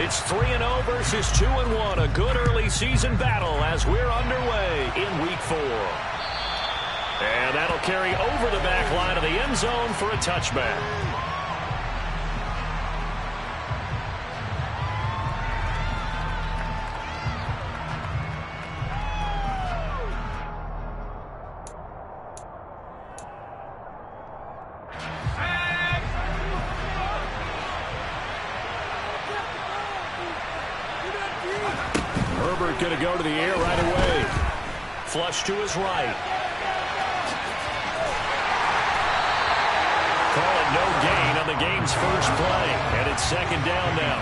It's 3-0 versus 2-1. A good early season battle as we're underway in Week 4. And that'll carry over the back line of the end zone for a touchback. Herbert going to go to the air right away. Flush to his right. Call it no gain on the game's first play. And it's second down now.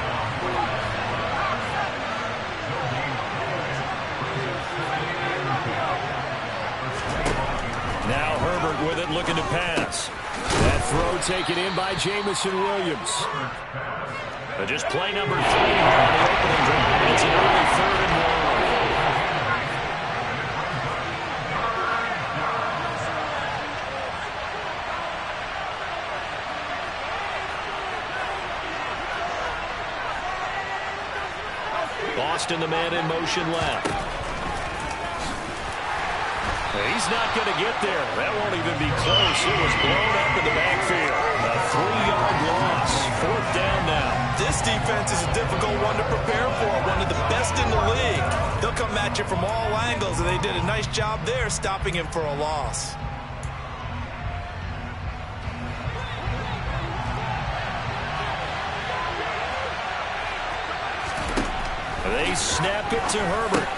Now Herbert with it, looking to pass. That throw taken in by Jamison Williams. Just play number 3 on the opening drive. It's an early 3rd and 1. Boston, the man in motion left. He's not going to get there. That won't even be close. It was blown up in the backfield. A 3-yard loss. 4th down now. This defense is a difficult one to prepare for. One of the best in the league. They'll come at you from all angles, and they did a nice job there stopping him for a loss. They snap it to Herbert.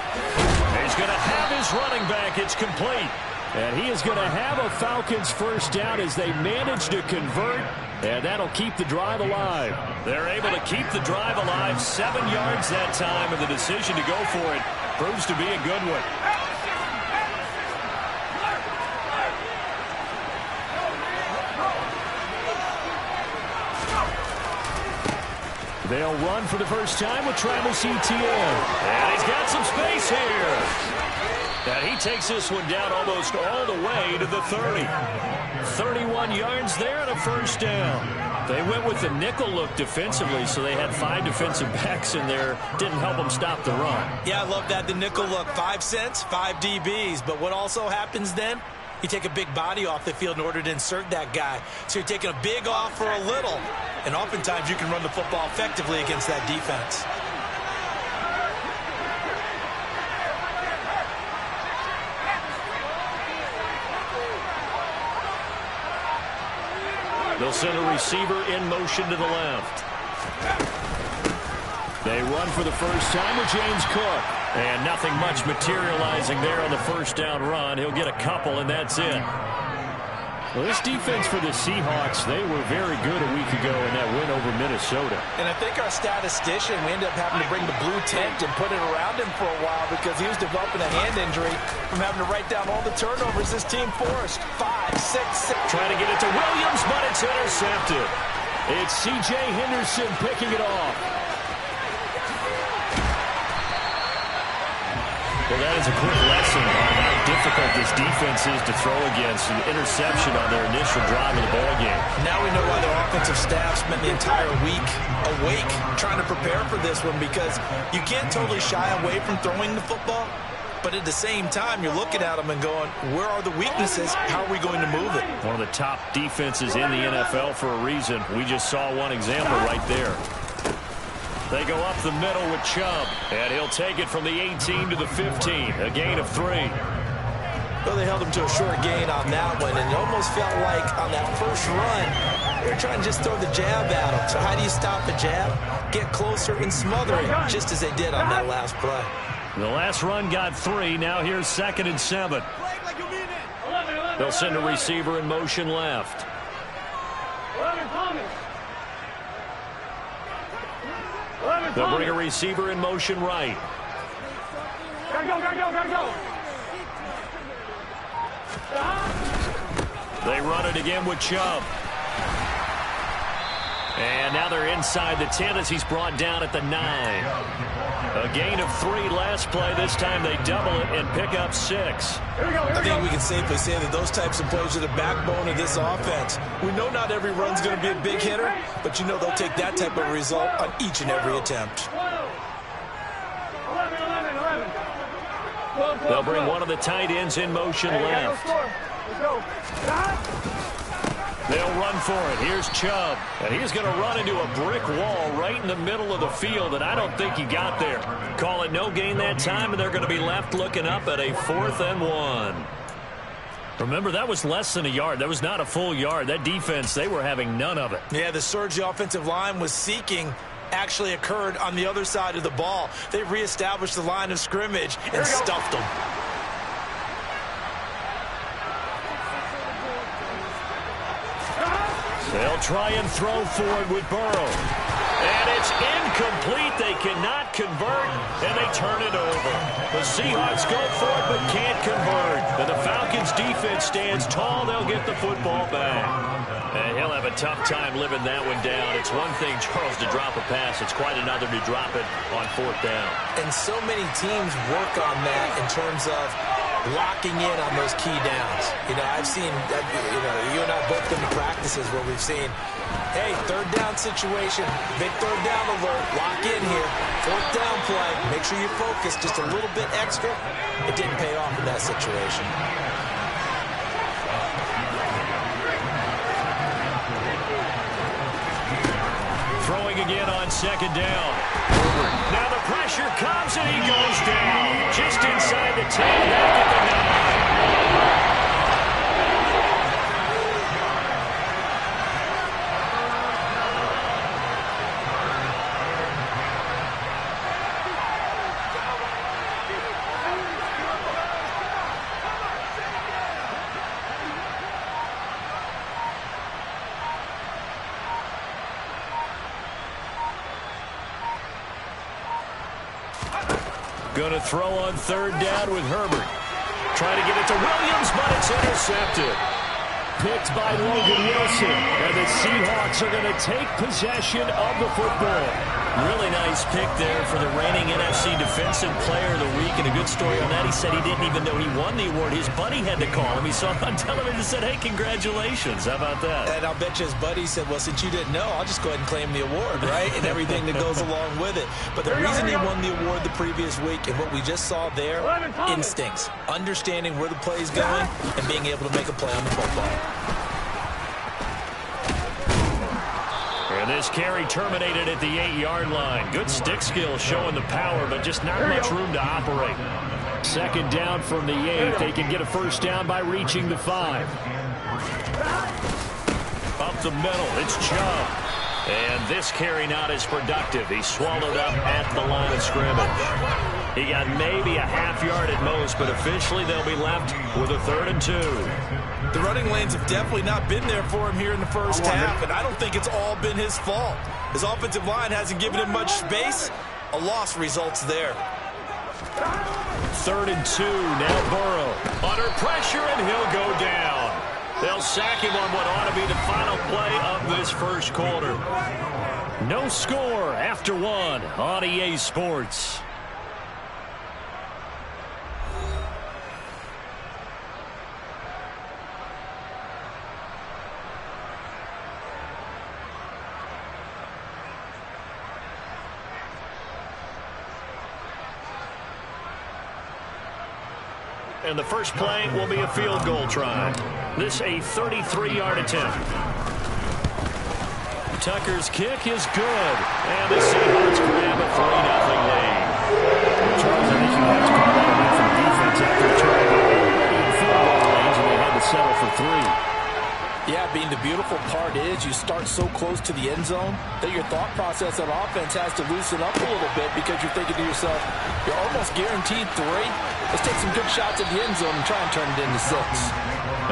He's going to have his running back. It's complete. And he is going to have a Falcons first down as they manage to convert. And that'll keep the drive alive. They're able to keep the drive alive. 7 yards that time, and the decision to go for it proves to be a good one. They'll run for the first time with Travis Etienne. And he's got some space here. And he takes this one down almost all the way to the 30. 31 yards there and a first down. They went with the nickel look defensively, so they had 5 defensive backs in there. Didn't help them stop the run. Yeah, I love that, the nickel look. 5 cents, 5 DBs. But what also happens then? You take a big body off the field in order to insert that guy. So you're taking a big off for a little. And oftentimes you can run the football effectively against that defense. They'll send a receiver in motion to the left. They run for the first time with James Cook. And nothing much materializing there on the first down run. He'll get a couple, and that's it. Well, this defense for the Seahawks, they were very good a week ago in that win over Minnesota. And I think our statistician, we ended up having to bring the blue tent and put it around him for a while because he was developing a hand injury from having to write down all the turnovers this team forced. 5, 6, 6. Trying to get it to Williams, but it's intercepted. It's C.J. Henderson picking it off. Well, that is a quick lesson on how difficult this defense is to throw against. An interception on their initial drive of the ballgame. Now we know why their offensive staff spent the entire week awake trying to prepare for this one, because you can't totally shy away from throwing the football, but at the same time, you're looking at them and going, where are the weaknesses? How are we going to move it? One of the top defenses in the NFL for a reason. We just saw one example right there. They go up the middle with Chubb, and he'll take it from the 18 to the 15, a gain of 3. Well, they held him to a short gain on that one, and it almost felt like on that first run, they were trying to just throw the jab at him. So how do you stop the jab? Get closer and smother it, just as they did on that last play. The last run got 3. Now here's 2nd and 7. They'll send a receiver in motion left. They'll bring a receiver in motion right. They run it again with Chubb. And now they're inside the 10 as he's brought down at the 9. A gain of 3 last play. This time they double it and pick up 6. I think we can safely say that those types of plays are the backbone of this offense. We know not every run's going to be a big hitter, but you know they'll take that type of result on each and every attempt. They'll bring one of the tight ends in motion left. They'll run for it. Here's Chubb. And he's going to run into a brick wall right in the middle of the field, and I don't think he got there. Call it no gain that time, and they're going to be left looking up at a 4th and 1. Remember, that was less than a yard. That was not a full yard. That defense, they were having none of it. Yeah, the surge the offensive line was seeking actually occurred on the other side of the ball. They reestablished the line of scrimmage and stuffed them. They'll try and throw forward with Burrow. And it's incomplete. They cannot convert, and they turn it over. The Seahawks go for it but can't convert. And the Falcons defense stands tall. They'll get the football back. And he'll have a tough time living that one down. It's one thing, Charles, to drop a pass. It's quite another to drop it on 4th down. And so many teams work on that in terms of locking in on those key downs. You know, I've seen, you and I both been to practices where we've seen, hey, 3rd down situation, big 3rd down alert, lock in here, 4th down play, make sure you focus just a little bit extra. It didn't pay off in that situation. Throwing again on 2nd down. Now the pressure comes and he goes down. Just inside the 10, back at the 9. Going to throw on 3rd down with Herbert. Trying to get it to Williams, but it's intercepted. Picked by Logan Wilson. And the Seahawks are going to take possession of the football. Really nice pick there for the reigning NFC Defensive Player of the Week. And a good story on that. He said he didn't even know he won the award. His buddy had to call him. He saw him on television and said, hey, congratulations. How about that? And I'll bet you his buddy said, well, since you didn't know, I'll just go ahead and claim the award, right? And everything that goes along with it. But the reason he won the award the previous week and what we just saw there, instincts. Understanding where the play is going and being able to make a play on the football. And this carry terminated at the 8-yard line. Good stick skill showing the power, but just not much room to operate. 2nd down from the 8. They can get a 1st down by reaching the 5. Up the middle, it's Chubb. And this carry not as productive. He's swallowed up at the line of scrimmage. He got maybe a half yard at most, but officially they'll be left with a 3rd and 2. The running lanes have definitely not been there for him here in the first half, and I don't think it's all been his fault. His offensive line hasn't given him much space. A loss results there. 3rd and 2, now Burrow. Under pressure, and he'll go down. They'll sack him on what ought to be the final play of this first quarter. No score after 1 on EA Sports. And the first play will be a field goal try. This a 33-yard attempt. Tucker's kick is good. And the Seahawks grab a 3-0 lead. Charles, I think you have to call that a win for the defense after the try in field goal range, and they had to settle for 3. Yeah, Bean, the beautiful part is you start so close to the end zone that your thought process on offense has to loosen up a little bit because you're thinking to yourself, you're almost guaranteed 3. Let's take some good shots at the end zone and try and turn it into 6.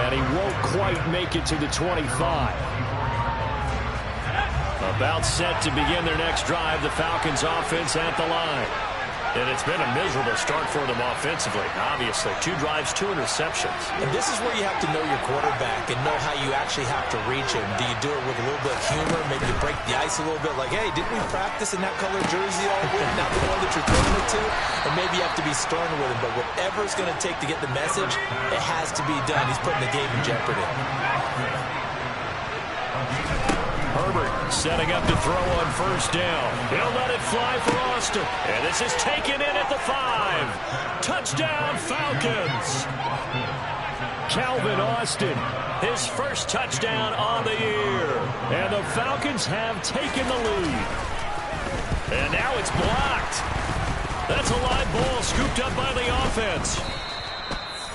And he won't quite make it to the 25. About set to begin their next drive, the Falcons offense at the line. And it's been a miserable start for them offensively, obviously. 2 drives, 2 interceptions. And this is where you have to know your quarterback and know how you actually have to reach him. Do you do it with a little bit of humor? Maybe you break the ice a little bit like, hey, didn't we practice in that color jersey all week? Not the one that you're throwing the attitude, and maybe you have to be sterner with him, but whatever it's going to take to get the message, it has to be done. He's putting the game in jeopardy. Herbert setting up to throw on first down. He'll let it fly for Austin. And this is taken in at the 5. Touchdown, Falcons. Calvin Austin, his first touchdown on the year. And the Falcons have taken the lead. And now it's blocked. That's a live ball scooped up by the offense.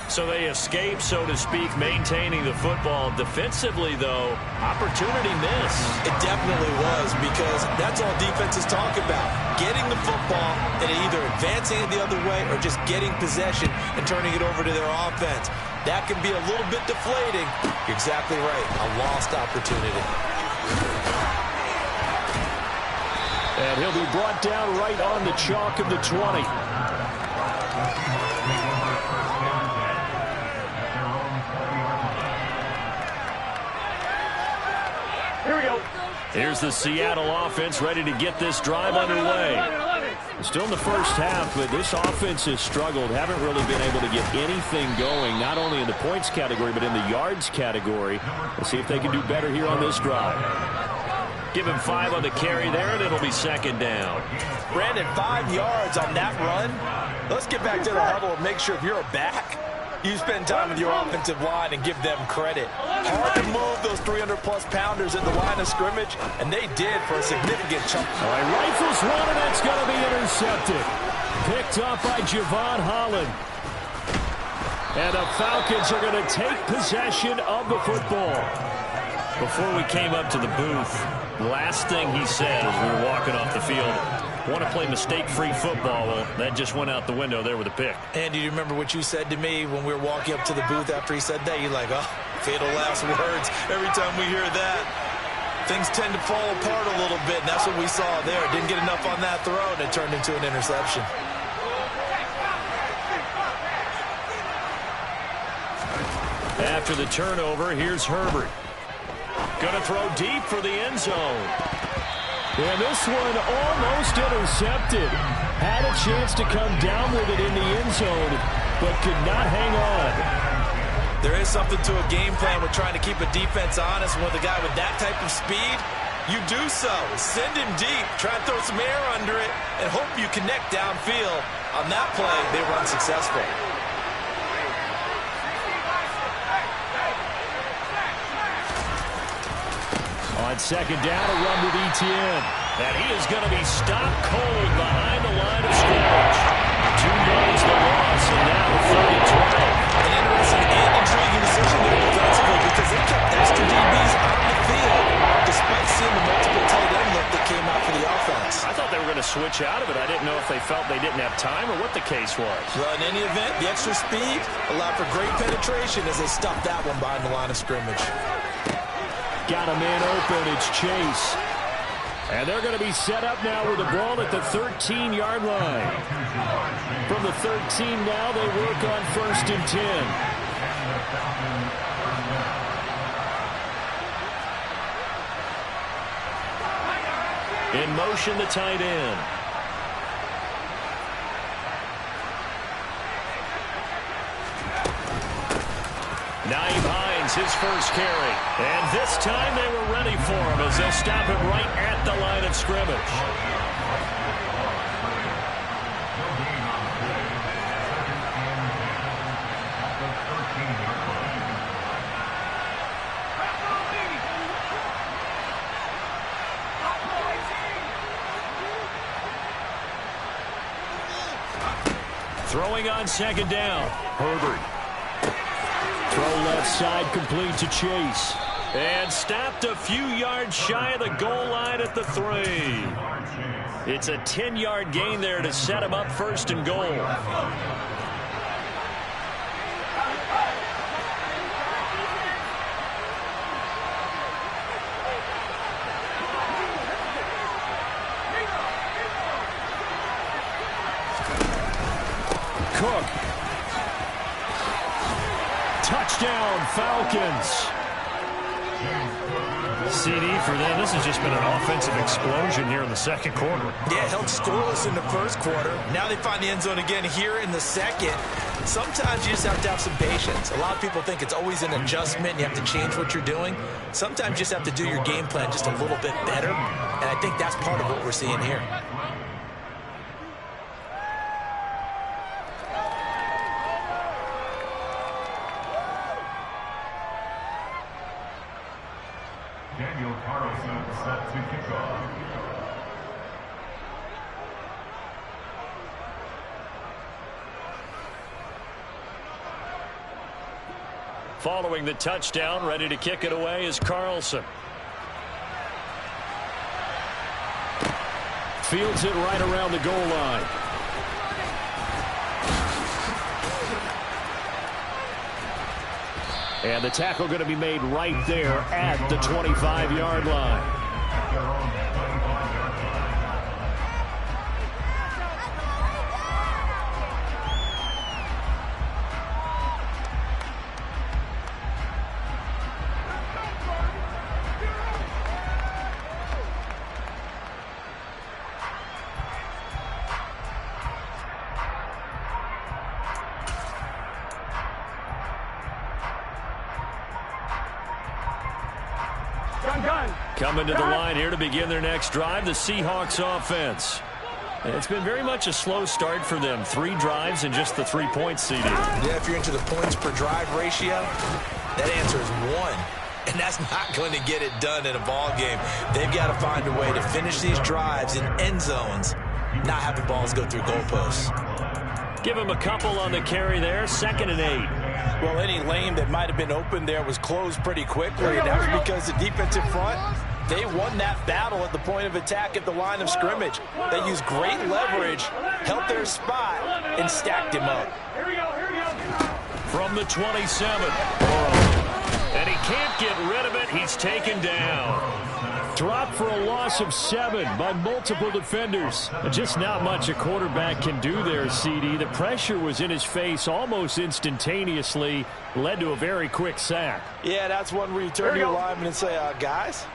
So they escape, so to speak, maintaining the football. Defensively, though, opportunity missed. It definitely was, because that's all defenses talk about. Getting the football and either advancing it the other way or just getting possession and turning it over to their offense. That can be a little bit deflating. You're exactly right. A lost opportunity. And he'll be brought down right on the chalk of the 20. Here we go. Here's the Seattle offense ready to get this drive underway. Still in the first half, but this offense has struggled. Haven't really been able to get anything going, not only in the points category, but in the yards category. Let's see if they can do better here on this drive. Give him 5 on the carry there, and it'll be second down. Brandon, 5 yards on that run. Let's get back to the huddle and make sure if you're a back, you spend time with your offensive line and give them credit. Hard to move those 300-plus pounders at the line of scrimmage, and they did for a significant chunk. All right, rifles one, and that's going to be intercepted. Picked up by Javon Holland. And the Falcons are going to take possession of the football. Before we came up to the booth, the last thing he said as we were walking off the field, want to play mistake-free football. Well, that just went out the window there with a pick. Andy, do you remember what you said to me when we were walking up to the booth after he said that? You're like, oh, fatal last words. Every time we hear that, things tend to fall apart a little bit, and that's what we saw there. Didn't get enough on that throw, and it turned into an interception. After the turnover, here's Herbert. Going to throw deep for the end zone. And this one almost intercepted. Had a chance to come down with it in the end zone, but could not hang on. There is something to a game plan with trying to keep a defense honest. With a guy with that type of speed, you do so. Send him deep. Try and throw some air under it and hope you connect downfield. On that play, they were unsuccessful. On second down, a run with Etienne. And he is going to be stopped cold behind the line of scrimmage. 2 yards the loss, and now 30-12. An interesting and intriguing decision there defensively, because they kept extra DBs on the field despite seeing the multiple tight end look that came out for the offense. I thought they were going to switch out of it. I didn't know if they felt they didn't have time or what the case was. Well, in any event, the extra speed allowed for great penetration as they stopped that one behind the line of scrimmage. Got a man open. It's Chase. And they're going to be set up now with the ball at the 13-yard line. From the 13 now, they work on 1st and 10. In motion, the tight end. Naeem Hines, his first carry. And this time they were ready for him as they'll stop him right at the line of scrimmage. Throwing on second down, Herbert. Throw left side, complete to Chase. And stopped a few yards shy of the goal line at the 3. It's a 10-yard gain there to set him up 1st and goal. Cook. Touchdown, Falcons. CD for them. This has just been an offensive explosion here in the second quarter. Yeah, held scoreless in the first quarter. Now they find the end zone again here in the second. Sometimes you just have to have some patience. A lot of people think it's always an adjustment. You have to change what you're doing. Sometimes you just have to do your game plan just a little bit better. And I think that's part of what we're seeing here. Set to kick off. Following the touchdown, ready to kick it away is Carlson. Fields it right around the goal line. And the tackle going to be made right there at the 25-yard line. Coming to the line here to begin their next drive, the Seahawks offense. And it's been very much a slow start for them. 3 drives and just the 3 points, CD. Yeah, if you're into the points per drive ratio, that answer is 1. And that's not going to get it done in a ball game. They've got to find a way to finish these drives in end zones, not have the balls go through goalposts. Give him a couple on the carry there, 2nd and 8. Well, any lane that might have been open there was closed pretty quickly, and that was because the defensive front, they won that battle at the point of attack at the line of scrimmage. They used great leverage, held their spot, and stacked him up. From the 27, and he can't get rid of it. He's taken down. Dropped for a loss of 7 by multiple defenders. Just not much a quarterback can do there, CD. The pressure was in his face almost instantaneously. Led to a very quick sack. Yeah, that's one where you turn to your lineman and say, guys,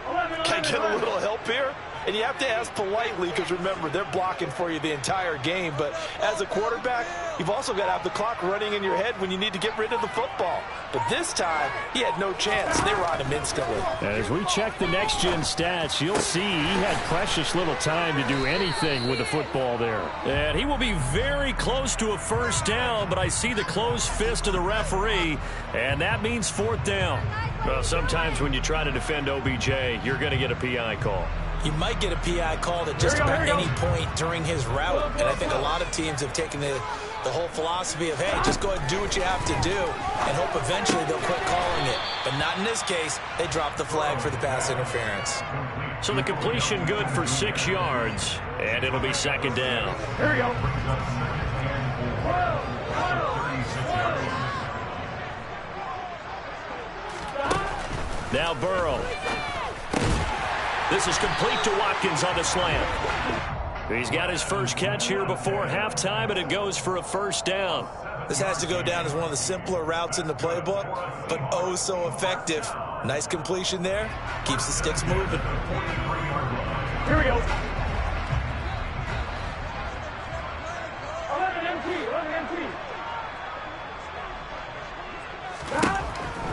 can I get a little help here? And you have to ask politely because, remember, they're blocking for you the entire game. But as a quarterback, you've also got to have the clock running in your head when you need to get rid of the football. But this time, he had no chance. They were on him instantly. As we check the next-gen stats, you'll see he had precious little time to do anything with the football there. And he will be very close to a first down, but I see the closed fist of the referee, and that means 4th down. Well, sometimes when you try to defend OBJ, you're going to get a PI call. You might get a PI called at just about any point during his route. And I think a lot of teams have taken the whole philosophy of, hey, just go ahead and do what you have to do and hope eventually they'll quit calling it. But not in this case. They dropped the flag for the pass interference. So the completion good for 6 yards, and it'll be 2nd down. Here we go. Now Burrow. This is complete to Watkins on the slant. He's got his first catch here before halftime, and it goes for a first down. This has to go down as one of the simpler routes in the playbook, but oh so effective. Nice completion there. Keeps the sticks moving. Here we go.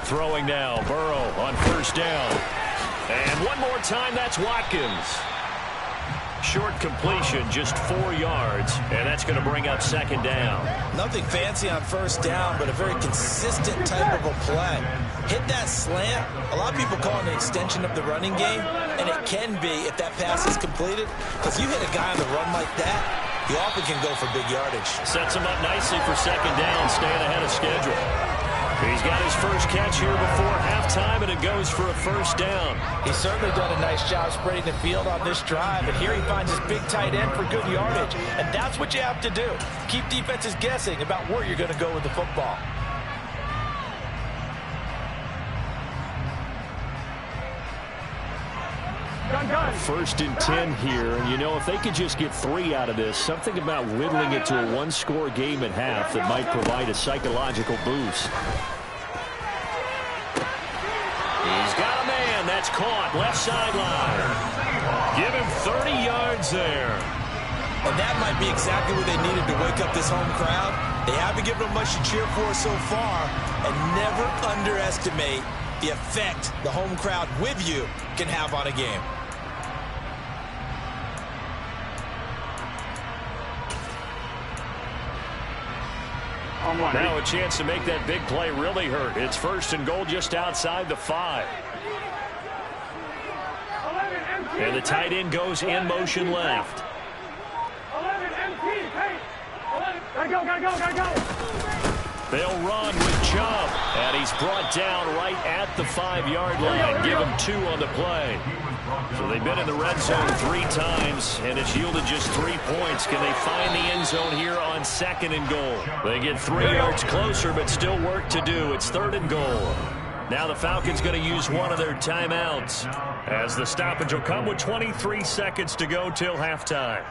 Throwing now, Burrow on first down. And one more time, that's Watkins. Short completion, just 4 yards, and that's going to bring up 2nd down. Nothing fancy on first down, but a very consistent type of a play. Hit that slant. A lot of people call it an extension of the running game, and it can be if that pass is completed, because you hit a guy on the run like that, you often can go for big yardage. Sets him up nicely for 2nd down, staying ahead of schedule. He's got his first catch here before halftime, and it goes for a first down. He's certainly done a nice job spreading the field on this drive, and here he finds his big tight end for good yardage. And that's what you have to do. Keep defenses guessing about where you're going to go with the football. First and 10 here, and you know, if they could just get 3 out of this, something about whittling it to a 1-score game at half that might provide a psychological boost. He's got a man. that's caught. Left sideline. Give him 30 yards there. And that might be exactly what they needed to wake up this home crowd. They haven't given them much to cheer for so far. And never underestimate the effect the home crowd with you can have on a game. Now a chance to make that big play really hurt. It's 1st and goal just outside the 5. And the tight end goes in motion left. They'll run with Chubb. And he's brought down right at the 5-yard line. Give him 2 on the play. So they've been in the red zone 3 times, and it's yielded just 3 points. Can they find the end zone here on 2nd and goal? They get 3 yards closer, but still work to do. It's 3rd and goal. Now the Falcons going to use one of their timeouts, as the stoppage will come with 23 seconds to go till halftime.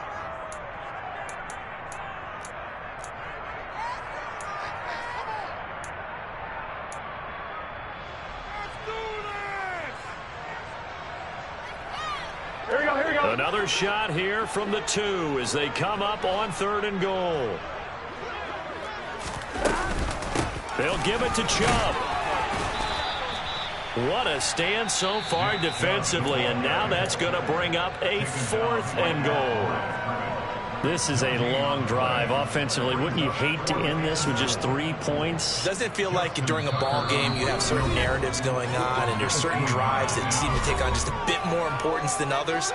Another shot here from the 2 as they come up on 3rd and goal. They'll give it to Chubb. What a stand so far defensively, and now that's going to bring up a 4th and goal. This is a long drive offensively. Wouldn't you hate to end this with just 3 points? Doesn't it feel like during a ball game you have certain narratives going on and there's certain drives that seem to take on just a bit more importance than others?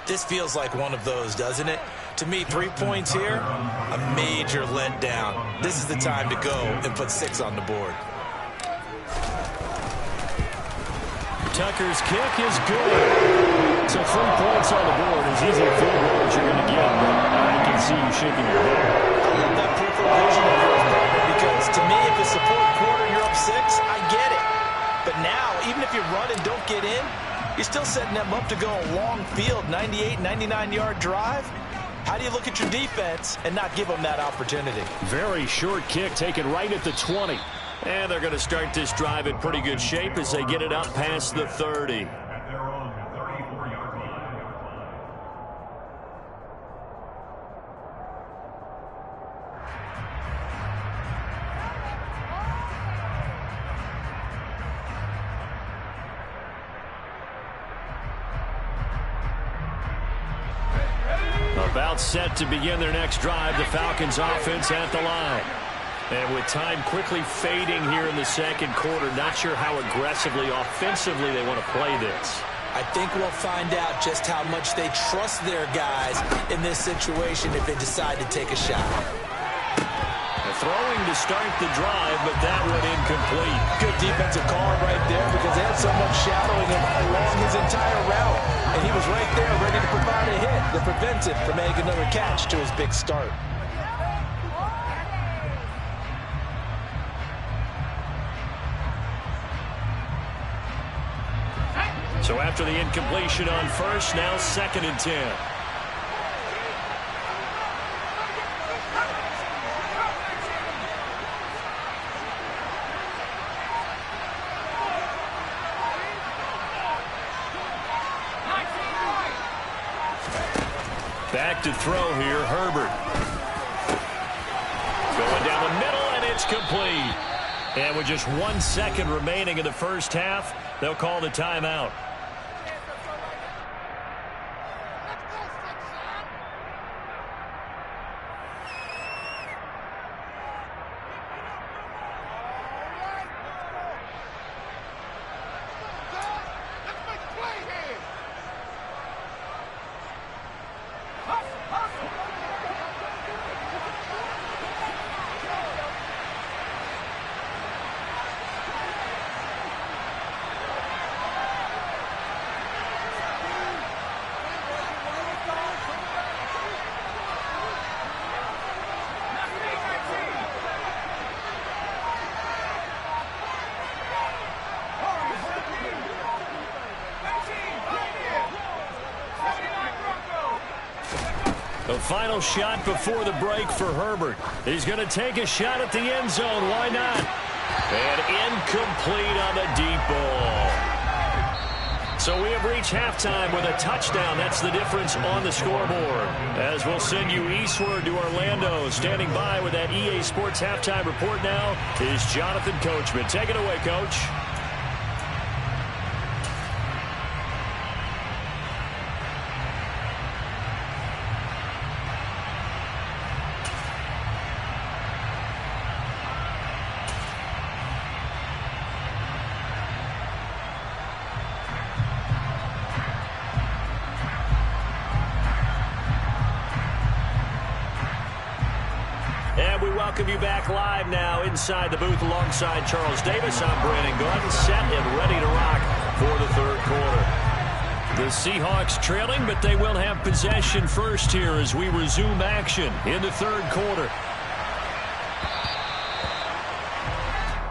This feels like one of those, doesn't it? To me, 3 points here, a major letdown. This is the time to go and put 6 on the board. Tucker's kick is good. So 3 points on the board is easy field goal that you're going to get, but I can see you shaking your head. I love that peripheral vision of yours, partner, because to me, if it's the 4th quarter, you're up 6, I get it. But now, even if you run and don't get in, you're still setting them up to go a long field, 98, 99-yard drive. How do you look at your defense and not give them that opportunity? Very short kick taken right at the 20. And they're going to start this drive in pretty good shape as they get it up past the 30. About set to begin their next drive, the Falcons offense at the line. And with time quickly fading here in the 2nd quarter, not sure how aggressively, offensively they want to play this. I think we'll find out just how much they trust their guys in this situation if they decide to take a shot. Throwing to start the drive, but that one incomplete. Good defensive call right there because they had someone shadowing him along his entire route. And he was right there ready to provide a hit that prevents him from making another catch to his big start. So after the incompletion on 1st, now 2nd and 10. Back to throw here, Herbert. Going down the middle, and it's complete. And with just 1 second remaining in the 1st half, they'll call the timeout. The final shot before the break for Herbert. He's going to take a shot at the end zone. Why not? And incomplete on the deep ball. So we have reached halftime with a touchdown. That's the difference on the scoreboard. As we'll send you eastward to Orlando. Standing by with that EA Sports halftime report now is Jonathan Coachman. Take it away, Coach. And we welcome you back live now inside the booth alongside Charles Davis. I'm Brandon Gordon, set and ready to rock for the third quarter. The Seahawks trailing, but they will have possession first here as we resume action in the third quarter.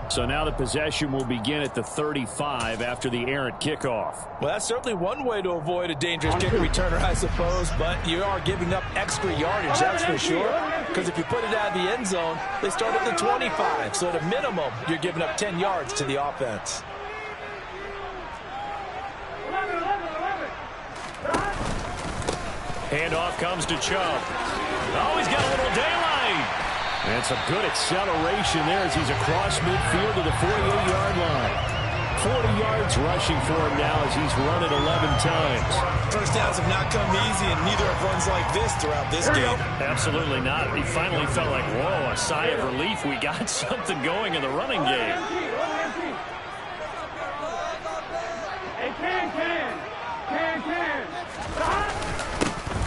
So now the possession will begin at the 35 after the errant kickoff. Well, that's certainly one way to avoid a dangerous kick returner, I suppose, but you are giving up extra yardage, that's for sure. Because if you put it out of the end zone, they start at the 25. So at a minimum, you're giving up 10 yards to the offense. Handoff comes to Chubb. Oh, he's got a little daylight. And some good acceleration there as he's across midfield to the 48-yard line. 40 yards rushing for him now as he's run it 11 times. First downs have not come easy, and neither have runs like this throughout this game. Absolutely not. He finally felt like, whoa, a sigh of relief. We got something going in the running game.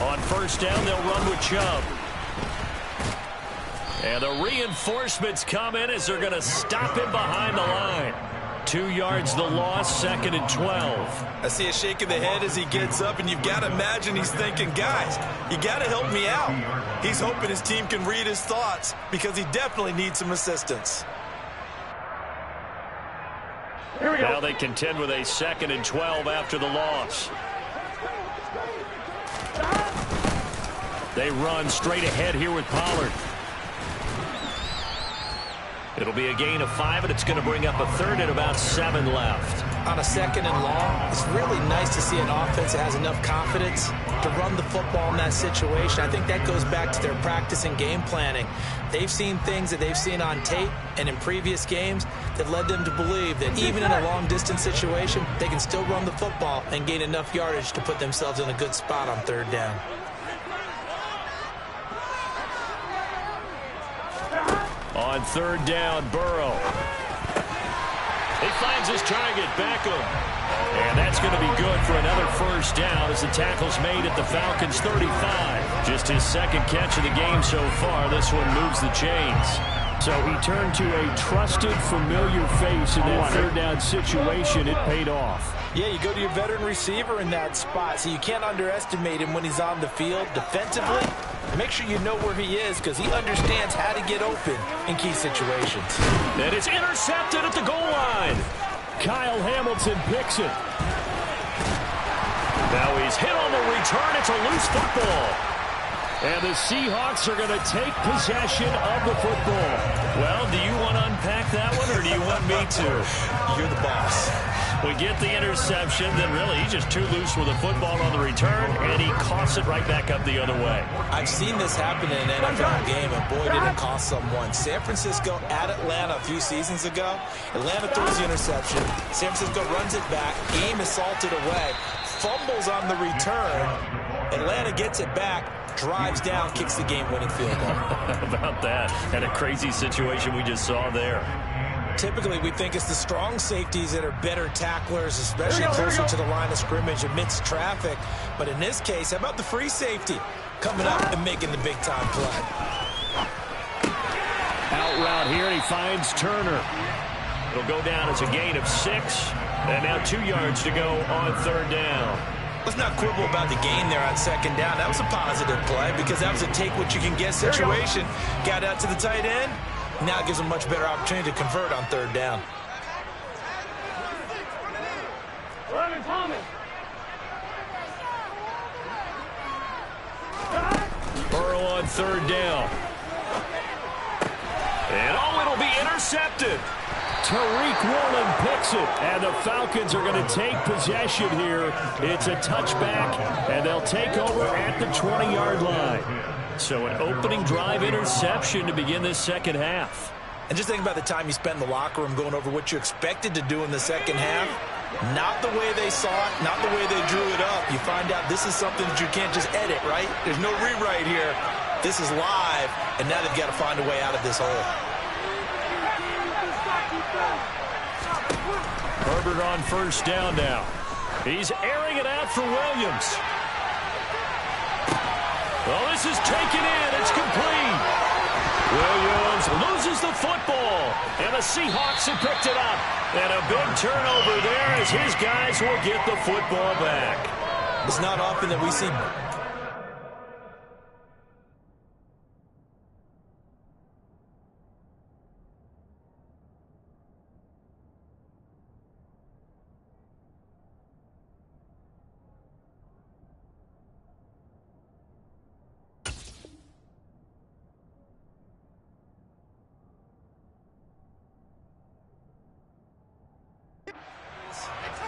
On first down, they'll run with Chubb. And the reinforcements come in as they're going to stop him behind the line. 2 yards the loss, 2nd and 12. I see a shake of the head as he gets up, and you've got to imagine he's thinking, guys, you got to help me out. He's hoping his team can read his thoughts because he definitely needs some assistance. Here we go. Now they contend with a 2nd and 12 after the loss. They run straight ahead here with Pollard. It'll be a gain of 5, and it's going to bring up a third and about 7 left. On a 2nd and long, it's really nice to see an offense that has enough confidence to run the football in that situation. I think that goes back to their practice and game planning. They've seen things that they've seen on tape and in previous games that led them to believe that even in a long-distance situation, they can still run the football and gain enough yardage to put themselves in a good spot on 3rd down. On 3rd down, Burrow. He finds his target, Beckham. And that's going to be good for another first down as the tackle's made at the Falcons' 35. Just his 2nd catch of the game so far. This one moves the chains. So he turned to a trusted, familiar face in that 3rd down situation. It paid off. Yeah, you go to your veteran receiver in that spot, so you can't underestimate him when he's on the field defensively. Make sure you know where he is because he understands how to get open in key situations. And it's intercepted at the goal line. Kyle Hamilton picks it. Now he's hit on the return. It's a loose football. And the Seahawks are going to take possession of the football. Well, do you want to unpack that one or do you want me to? You're the boss. We get the interception, then really he's just too loose with the football on the return, and he coughs it right back up the other way. I've seen this happen in an NFL game, and boy, did it cost someone. San Francisco at Atlanta a few seasons ago. Atlanta throws the interception. San Francisco runs it back. Game is salted away. Fumbles on the return. Atlanta gets it back. Drives down, kicks the game-winning field goal. How about that? And a crazy situation we just saw there. Typically, we think it's the strong safeties that are better tacklers, especially closer to the line of scrimmage amidst traffic. But in this case, how about the free safety coming up and making the big-time play? Out route here, he finds Turner. It'll go down as a gain of 6. And now 2 yards to go on 3rd down. Let's not quibble about the gain there on 2nd down. That was a positive play because that was a take-what-you-can-get situation. Got out to the tight end. Now it gives them a much better opportunity to convert on 3rd down. Burrow on 3rd down. And it'll be intercepted. Tariq Woolen picks it, and the Falcons are going to take possession here. It's a touchback, and they'll take over at the 20-yard line. So an opening drive interception to begin this second half. And just think about the time you spent in the locker room going over what you expected to do in the second half. Not the way they saw it, not the way they drew it up. You find out this is something that you can't just edit, right? There's no rewrite here. This is live, and now they've got to find a way out of this hole. Herbert on first down now. He's airing it out for Williams. Well, this is taken in. It's complete. Williams loses the football, and the Seahawks have picked it up. And a big turnover there as his guys will get the football back. It's not often that we see...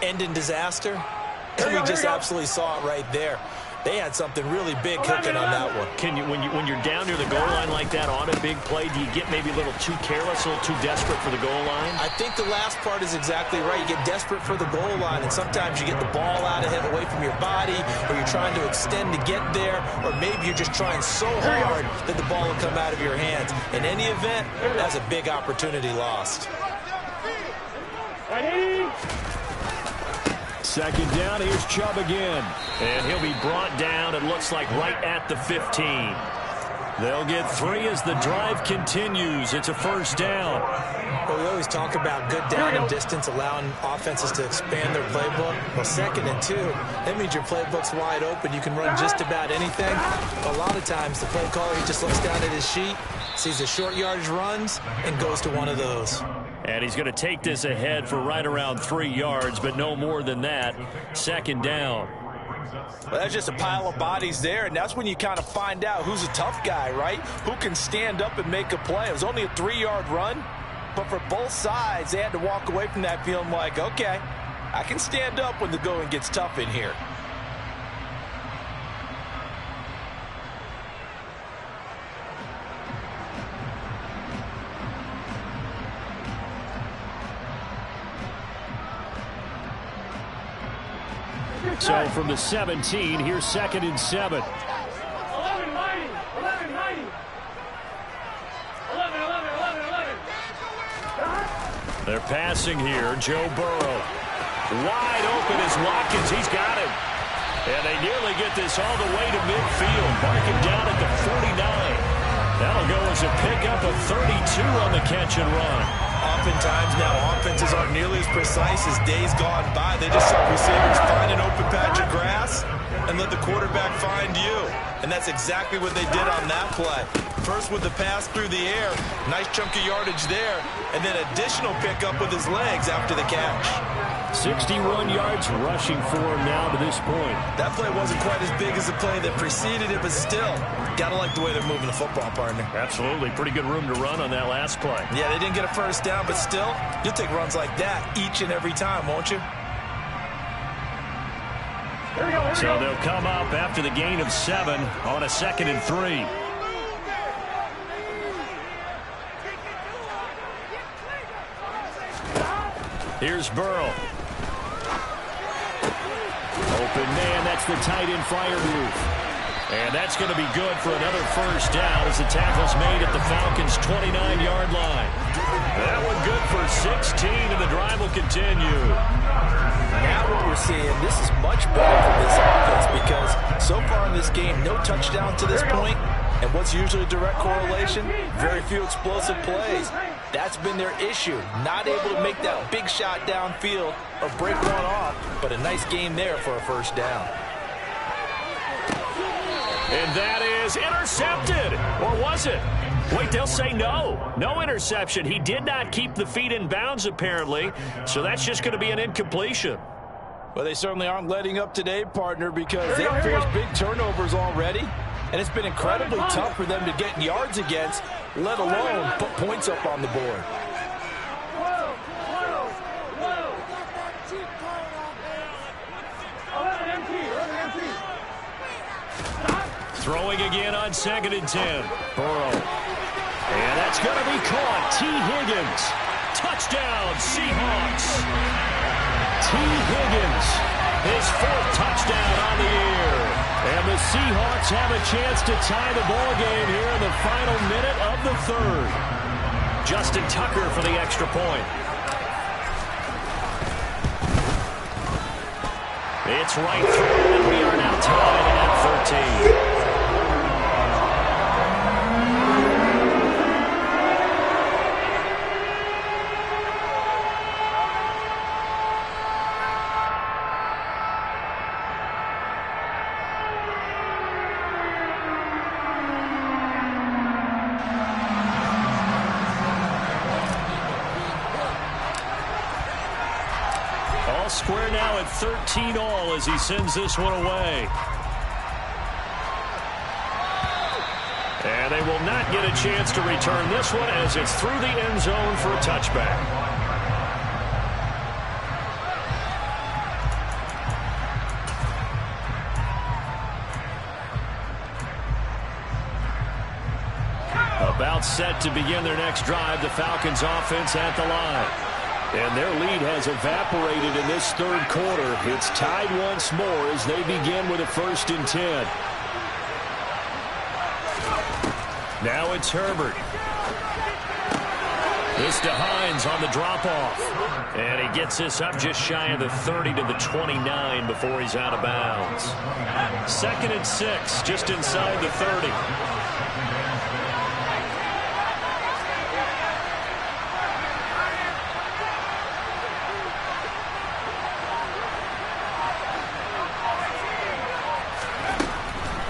end in disaster, and we just absolutely saw it right there. They had something really big cooking on that one. Can you, when you're down near the goal line like that on a big play, do you get maybe a little too careless, a little too desperate for the goal line? I think the last part is exactly right. You get desperate for the goal line, and sometimes you get the ball out of it away from your body, or you're trying to extend to get there, or maybe you're just trying so hard that the ball will come out of your hands. In any event, that's a big opportunity lost. Second down, here's Chubb again. And he'll be brought down, it looks like, right at the 15. They'll get 3 as the drive continues. It's a first down. Well, we always talk about good down and distance, allowing offenses to expand their playbook. Well, 2nd and 2, that means your playbook's wide open. You can run just about anything. A lot of times, the play caller, he just looks down at his sheet, sees the short yardage runs, and goes to one of those. And he's going to take this ahead for right around 3 yards, but no more than that. Second down. Well, that's just a pile of bodies there, and that's when you kind of find out who's a tough guy, right? Who can stand up and make a play. It was only a 3-yard run, but for both sides, they had to walk away from that feeling like, okay, I can stand up when the going gets tough in here. So from the 17, here's 2nd and 7. 11-90. 11-90. 11-11. They're passing here. Joe Burrow. Wide open is Watkins. He's got it. And they nearly get this all the way to midfield. Mark him down at the 49. That'll go as a pickup of 32 on the catch and run. Oftentimes now offenses aren't nearly as precise as days gone by. They just let receivers find an open patch of grass and let the quarterback find you. And that's exactly what they did on that play. First with the pass through the air, nice chunk of yardage there, and then additional pickup with his legs after the catch. 61 yards rushing for him now to this point. That play wasn't quite as big as the play that preceded it, but still, gotta like the way they're moving the football, partner. Absolutely. Pretty good room to run on that last play. Yeah, they didn't get a first down, but still, you'll take runs like that each and every time, won't you? So they'll come up after the gain of 7 on a 2nd and 3. Here's Burrow. Open man, that's the tight end flyer move. And that's going to be good for another first down as the tackle's made at the Falcons' 29-yard line. That one good for 16, and the drive will continue. Now what we're seeing, this is much better for this offense because so far in this game, no touchdown to this point, and what's usually a direct correlation? Very few explosive plays. That's been their issue. Not able to make that big shot downfield or break one off, but a nice game there for a first down. And that is intercepted. Or was it? Wait, they'll say no. No interception. He did not keep the feet in bounds, apparently. So that's just going to be an incompletion. Well, they certainly aren't letting up today, partner, because they've forced big turnovers already. And it's been incredibly tough for them to get yards against, let alone put points up on the board. Throwing again on 2nd and 10. Burrow. And that's going to be caught. T. Higgins. Touchdown, Seahawks. T. Higgins, his 4th touchdown on the year. And the Seahawks have a chance to tie the ball game here in the final minute of the 3rd. Justin Tucker for the extra point. It's right through, and we are now tied at 13. Square now at 13 all as he sends this one away. And they will not get a chance to return this one as it's through the end zone for a touchback. About set to begin their next drive, the Falcons offense at the line. And their lead has evaporated in this 3rd quarter. It's tied once more as they begin with a 1st and 10. Now it's Herbert. This to Hines on the drop-off. And he gets this up just shy of the 30 to the 29 before he's out of bounds. 2nd and 6, just inside the 30.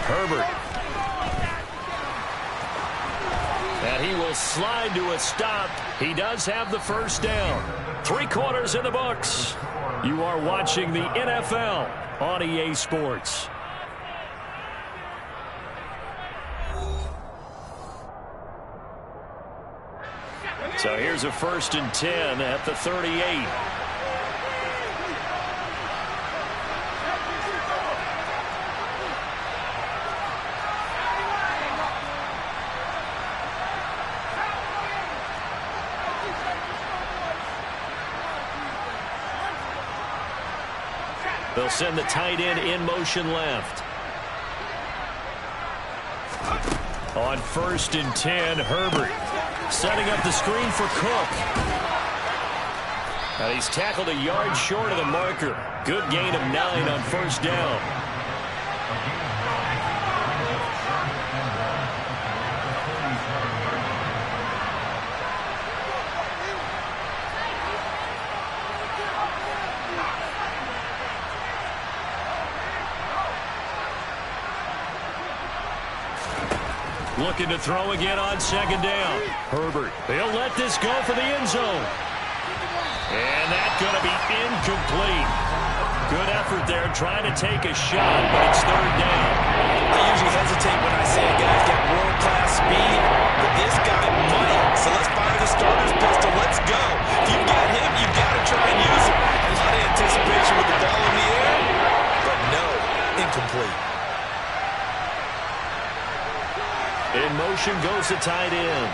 Herbert. And he will slide to a stop. He does have the 1st down. 3 quarters in the books. You are watching the NFL on EA Sports. So here's a 1st and 10 at the 38. They'll send the tight end in motion left. On 1st and 10, Herbert setting up the screen for Cook. And he's tackled a yard short of the marker. Good gain of 9 on 1st down. Looking to throw again on 2nd down. Herbert, they'll let this go for the end zone. And that's going to be incomplete. Good effort there trying to take a shot, but it's 3rd down. I usually hesitate when I say a guy's got world-class speed, but this guy might. So let's fire the starter's pistol. Let's go. If you've got him, you've got to try and use him. A lot of anticipation with the ball in the air, but no, incomplete. In motion goes the tight end.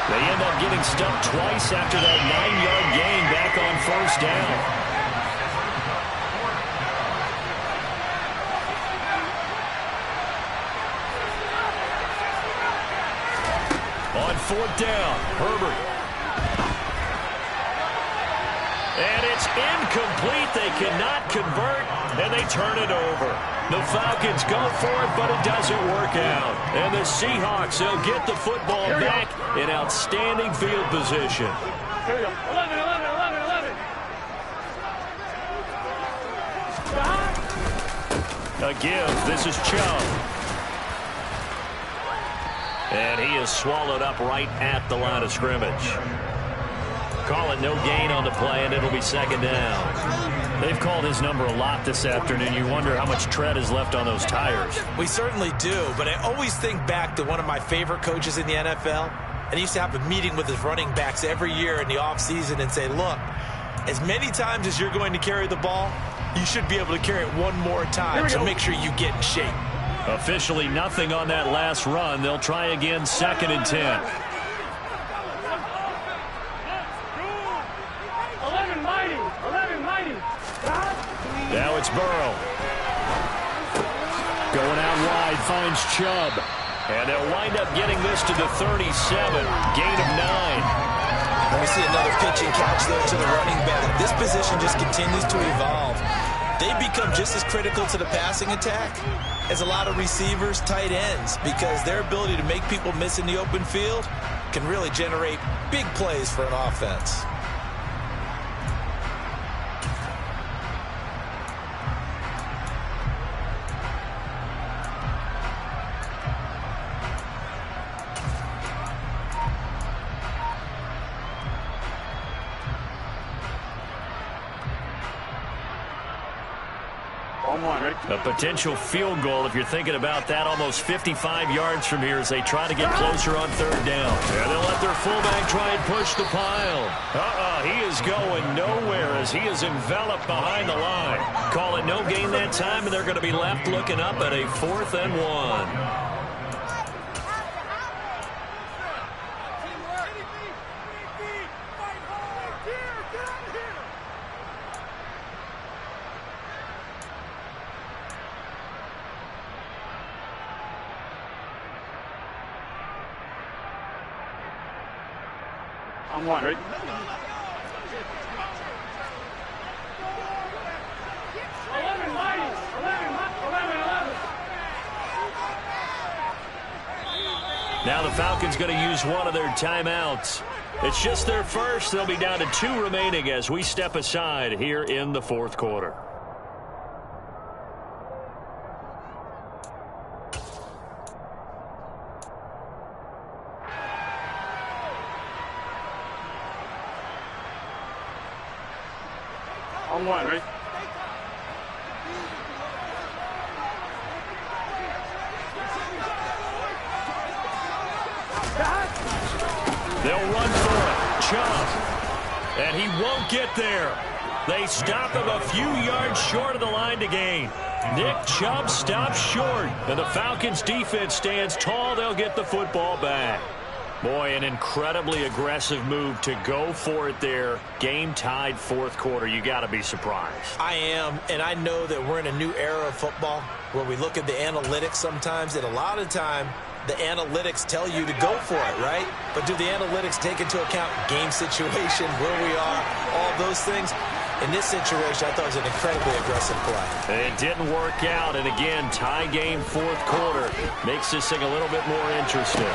They end up getting stumped twice after that 9-yard gain back on 1st down. On 4th down, Herbert. And it's incomplete. They cannot convert, and they turn it over. The Falcons go for it, but it doesn't work out. And the Seahawks, they'll get the football back in outstanding field position. Here we go. 11, 11, 11, 11. A give. This is Chubb. And he is swallowed up right at the line of scrimmage. call it no gain on the play, and it'll be second down. They've called his number a lot this afternoon. You wonder how much tread is left on those tires. We certainly do, but I always think back to one of my favorite coaches in the NFL. And he used to have a meeting with his running backs every year in the offseason and say, look, as many times as you're going to carry the ball, you should be able to carry it one more time, so make sure you get in shape. Officially nothing on that last run. They'll try again, 2nd and 10. 11 mighty. Now it's Burrow. Going out wide, finds Chubb. And they'll wind up getting this to the 37. Gain of 9. We see another pitch and catch there to the running back. This position just continues to evolve. They become just as critical to the passing attack as a lot of receivers, tight ends, because their ability to make people miss in the open field can really generate big plays for an offense. A potential field goal, if you're thinking about that, almost 55 yards from here as they try to get closer on 3rd down. And they'll let their fullback try and push the pile. He is going nowhere as he is enveloped behind the line. Call it no gain that time, and they're going to be left looking up at a 4th and 1. I'm one, right? 11 mighty. 11. Now the Falcons going to use one of their timeouts. It's just their first. They'll be down to 2 remaining as we step aside here in the 4th quarter. I'm one, right? They'll run for it. Chubb. And he won't get there. They stop him a few yards short of the line to gain. Nick Chubb stops short. And the Falcons defense stands tall. They'll get the football back. Boy, an incredibly aggressive move to go for it there. Game tied 4th quarter. You got to be surprised. I am, and I know that we're in a new era of football where we look at the analytics sometimes, and a lot of time the analytics tell you to go for it, right? But do the analytics take into account game situation, where we are, all those things? In this situation, I thought it was an incredibly aggressive play. It didn't work out, and again, tie game 4th quarter makes this thing a little bit more interesting.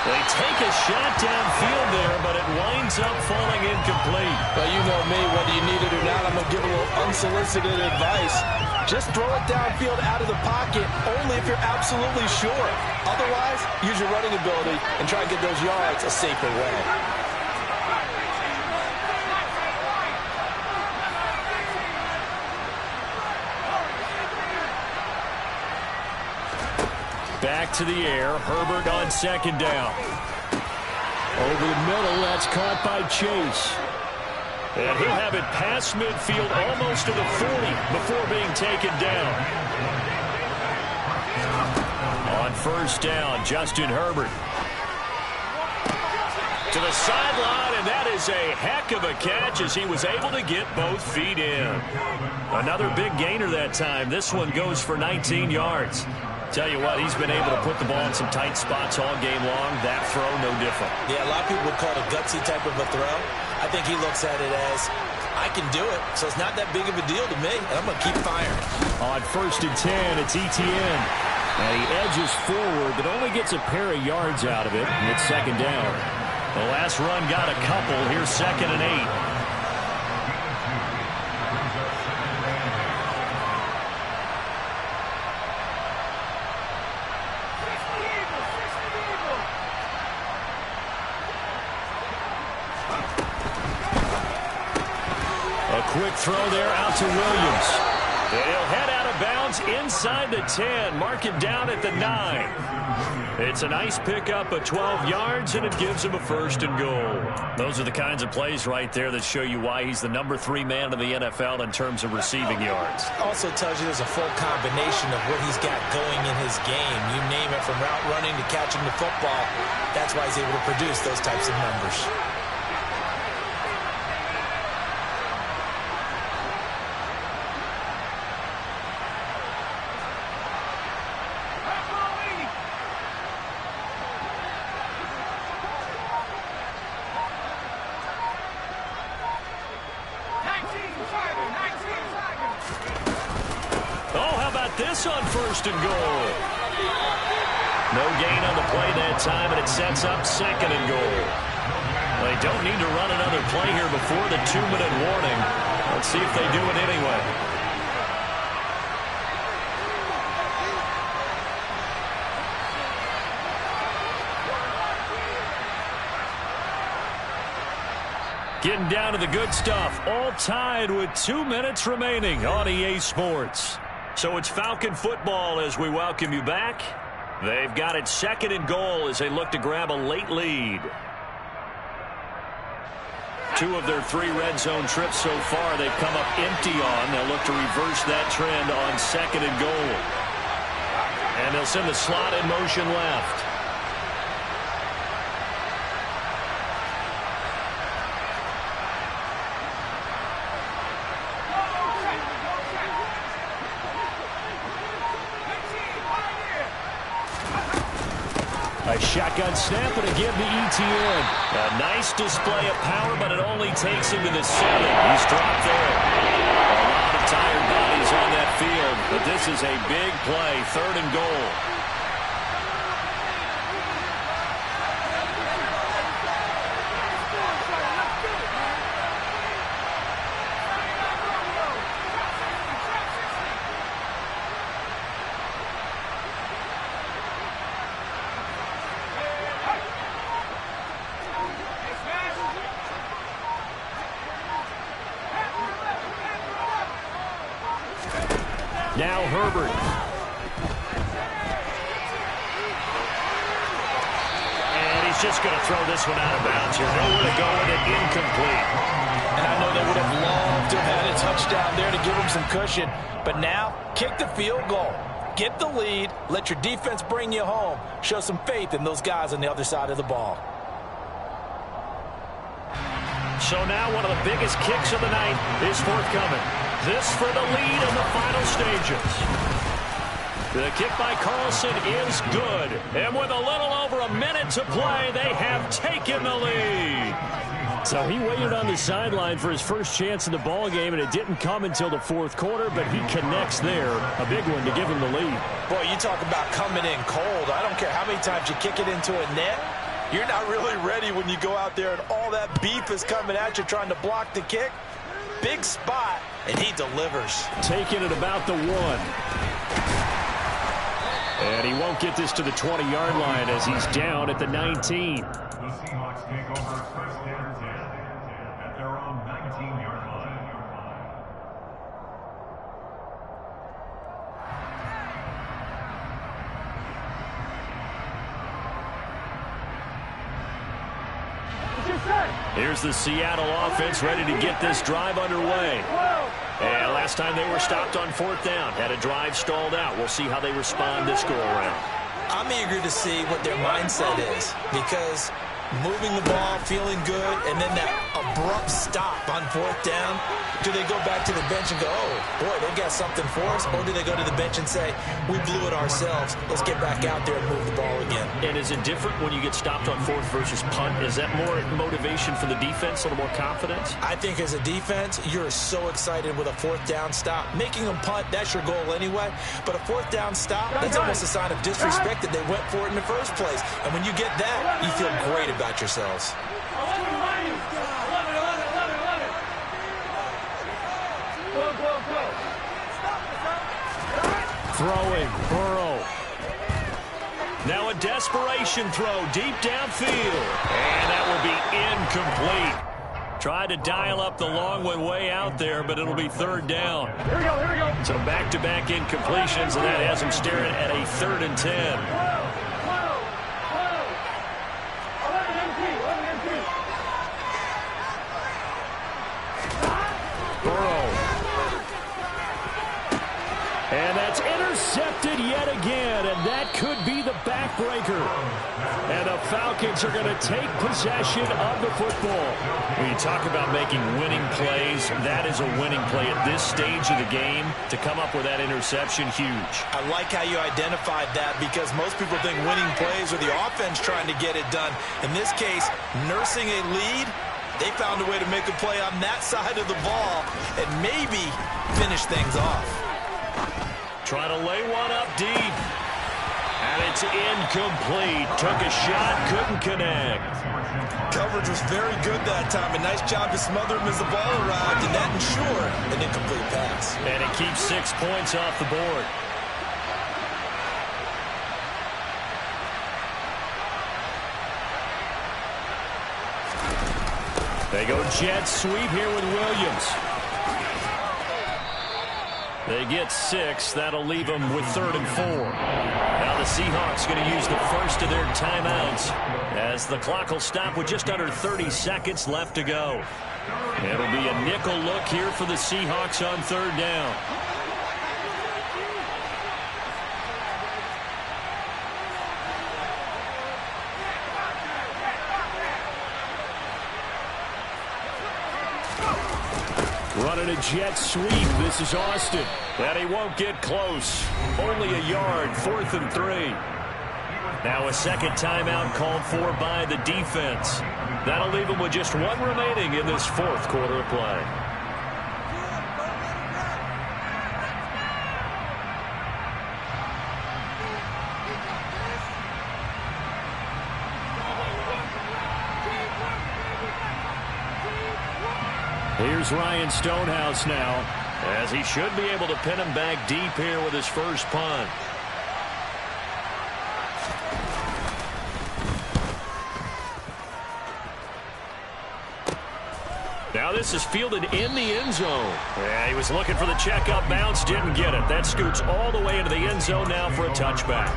They take a shot downfield there, but it winds up falling incomplete. Well, you know me, whether you need it or not, I'm going to give a little unsolicited advice. Just throw it downfield out of the pocket, only if you're absolutely sure. Otherwise, use your running ability and try to get those yards a safer way. Back to the air. Herbert on 2nd down. Over the middle, that's caught by Chase. And he'll have it past midfield almost to the 40 before being taken down. On 1st down, Justin Herbert. To the sideline, and that is a heck of a catch as he was able to get both feet in. Another big gainer that time. This one goes for 19 yards. Tell you what, he's been able to put the ball in some tight spots all game long. That throw, no different. Yeah, a lot of people would call it a gutsy type of a throw. I think he looks at it as, I can do it, so it's not that big of a deal to me, and I'm going to keep firing. On 1st and 10, it's Etienne. And he edges forward, but only gets a pair of yards out of it, and it's 2nd down. The last run got a couple. Here's 2nd and 8. A quick throw there out to Williams. He'll head out of bounds inside the 10. Mark him down at the 9. It's a nice pickup of 12 yards, and it gives him a 1st and goal. Those are the kinds of plays right there that show you why he's the number 3 man in the NFL in terms of receiving yards. Also tells you there's a full combination of what he's got going in his game. You name it, from route running to catching the football. That's why he's able to produce those types of numbers. This on 1st and goal. No gain on the play that time, and it sets up 2nd and goal. They don't need to run another play here before the 2-minute warning. Let's see if they do it anyway. Getting down to the good stuff. All tied with 2 minutes remaining on EA Sports. So it's Falcon football as we welcome you back. They've got it 2nd and goal as they look to grab a late lead. 2 of their 3 red zone trips so far they've come up empty on. They'll look to reverse that trend on 2nd and goal. And they'll send the slot in motion left. A shotgun snap, and again the ETN. A nice display of power, but it only takes him to the 7. He's dropped there. A lot of tired bodies on that field, but this is a big play, 3rd and goal. Now Herbert. And he's just going to throw this one out of bounds here. Nowhere to go with it, incomplete. And I know they would have loved to have had a touchdown there to give them some cushion. But now, kick the field goal. Get the lead. Let your defense bring you home. Show some faith in those guys on the other side of the ball. So now one of the biggest kicks of the night is forthcoming. This for the lead in the final stages. The kick by Carlson is good. And with a little over a minute to play, they have taken the lead. So he waited on the sideline for his first chance in the ball game, and it didn't come until the 4th quarter, but he connects there. A big one to give him the lead. Boy, you talk about coming in cold. I don't care how many times you kick it into a net. You're not really ready when you go out there and all that beef is coming at you trying to block the kick. Big spot, and he delivers. Taking it about the 1. And he won't get this to the 20-yard line as he's down at the 19. The Seahawks take over 1st and 10 at their own 19-yard line. Here's the Seattle offense ready to get this drive underway. And last time they were stopped on 4th down, had a drive stalled out. We'll see how they respond this go-around. I'm eager to see what their mindset is, because moving the ball, feeling good, and then that abrupt stop on 4th down, do they go back to the bench and go, oh, boy, they got something for us, or do they go to the bench and say, we blew it ourselves, let's get back out there and move the ball again? And is it different when you get stopped on 4th versus punt? Is that more motivation for the defense, a little more confidence? I think as a defense, you're so excited with a 4th down stop. Making them punt, that's your goal anyway, but a 4th down stop, that's almost a sign of disrespect that they went for it in the first place. And when you get that, you feel great about yourselves. Throwing, Burrow. Now a desperation throw deep downfield. And that will be incomplete. Tried to dial up the long one way out there, but it'll be third down. Here we go, here we go. So back-to-back incompletions, and that has him staring at a 3rd and 10. 11 empty. Burrow. And that's intercepted yet again, and that could be the backbreaker. And the Falcons are going to take possession of the football. When you talk about making winning plays, that is a winning play at this stage of the game. To come up with that interception, huge. I like how you identified that because most people think winning plays are the offense trying to get it done. In this case, nursing a lead, they found a way to make a play on that side of the ball and maybe finish things off. Trying to lay one up deep. And it's incomplete. Took a shot, couldn't connect. Coverage was very good that time. A nice job to smother him as the ball arrived, and that ensured an incomplete pass. And it keeps 6 points off the board. They go jet sweep here with Williams. They get 6. That'll leave them with 3rd and 4. Now the Seahawks going to use the first of their timeouts as the clock will stop with just under 30 seconds left to go. It'll be a nickel look here for the Seahawks on 3rd down. Running a jet sweep. This is Austin. And he won't get close. Only a yard. 4th and 3. Now a second timeout called for by the defense. That'll leave them with just 1 remaining in this 4th quarter of play. Here's Ryan Stonehouse now, as he should be able to pin him back deep here with his first punt. Now this is fielded in the end zone. Yeah, he was looking for the check-up bounce, didn't get it. That scoots all the way into the end zone now for a touchback.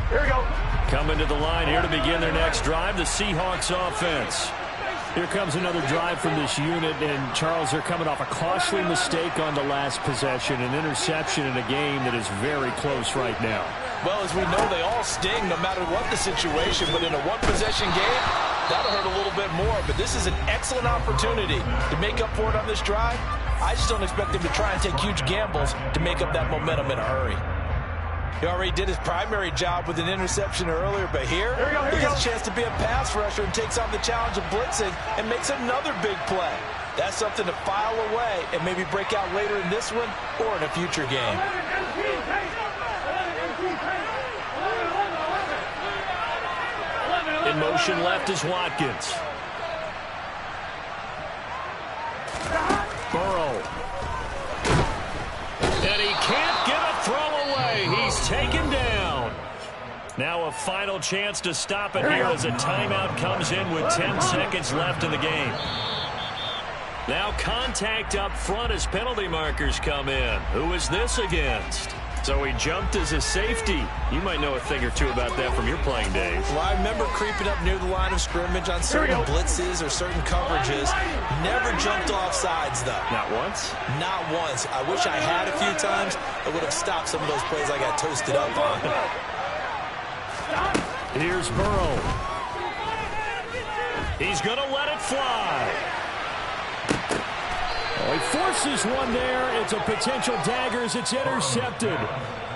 Here we go. Coming to the line here to begin their next drive, the Seahawks offense. Here comes another drive from this unit, and Charles, they're coming off a costly mistake on the last possession, an interception in a game that is very close right now. Well, as we know, they all sting no matter what the situation, but in a one-possession game, that'll hurt a little bit more. But this is an excellent opportunity to make up for it on this drive. I just don't expect him to try and take huge gambles to make up that momentum in a hurry. He already did his primary job with an interception earlier, but here he gets a chance to be a pass rusher and takes on the challenge of blitzing and makes another big play. That's something to file away and maybe break out later in this one or in a future game. In motion left is Watkins. Burrow. And he can't get a throw away. He's taken down. Now a final chance to stop it here as a timeout comes in with 10 seconds left in the game. Now contact up front as penalty markers come in. Who is this against? So he jumped as a safety. You might know a thing or two about that from your playing days. Well, I remember creeping up near the line of scrimmage on certain blitzes or certain coverages. Never jumped off sides, though. Not once? Not once. I wish I had a few times. I would have stopped some of those plays I got toasted up on. Here's Burrow. He's going to let it fly. Oh, he forces one there. It's a potential dagger as it's intercepted.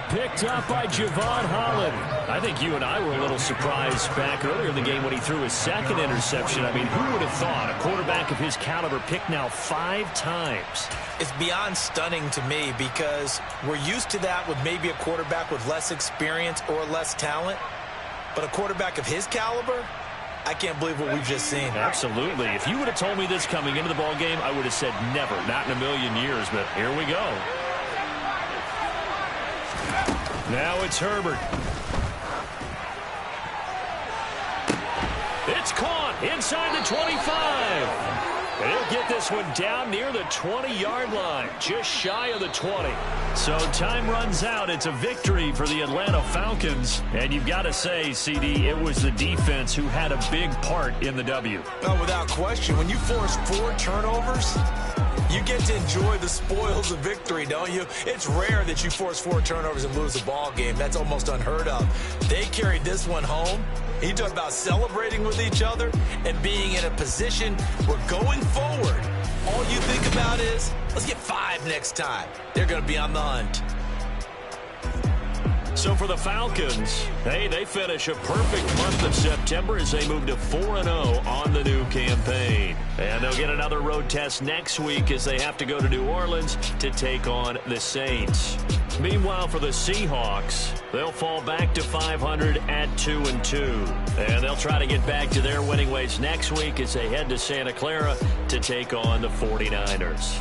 Picked up by Javon Holland. I think you and I were a little surprised back earlier in the game when he threw his second interception. I mean, who would have thought a quarterback of his caliber picked now 5 times? It's beyond stunning to me because we're used to that with maybe a quarterback with less experience or less talent. But a quarterback of his caliber, I can't believe what we've just seen. Absolutely. If you would have told me this coming into the ball game, I would have said never, not in a million years, but here we go. Now it's Herbert. It's caught inside the 25. And he'll get this one down near the 20-yard line, just shy of the 20. So time runs out. It's a victory for the Atlanta Falcons. And you've got to say, CD, it was the defense who had a big part in the W. No, without question. When you force 4 turnovers, you get to enjoy the spoils of victory, don't you? It's rare that you force 4 turnovers and lose a ball game. That's almost unheard of. They carried this one home. He talked about celebrating with each other and being in a position where going forward, all you think about is, let's get 5 next time. They're going to be on the hunt. So for the Falcons, hey, they finish a perfect month of September as they move to 4-0 on the new campaign. And they'll get another road test next week as they have to go to New Orleans to take on the Saints. Meanwhile, for the Seahawks, they'll fall back to 500 at 2-2. And they'll try to get back to their winning ways next week as they head to Santa Clara to take on the 49ers.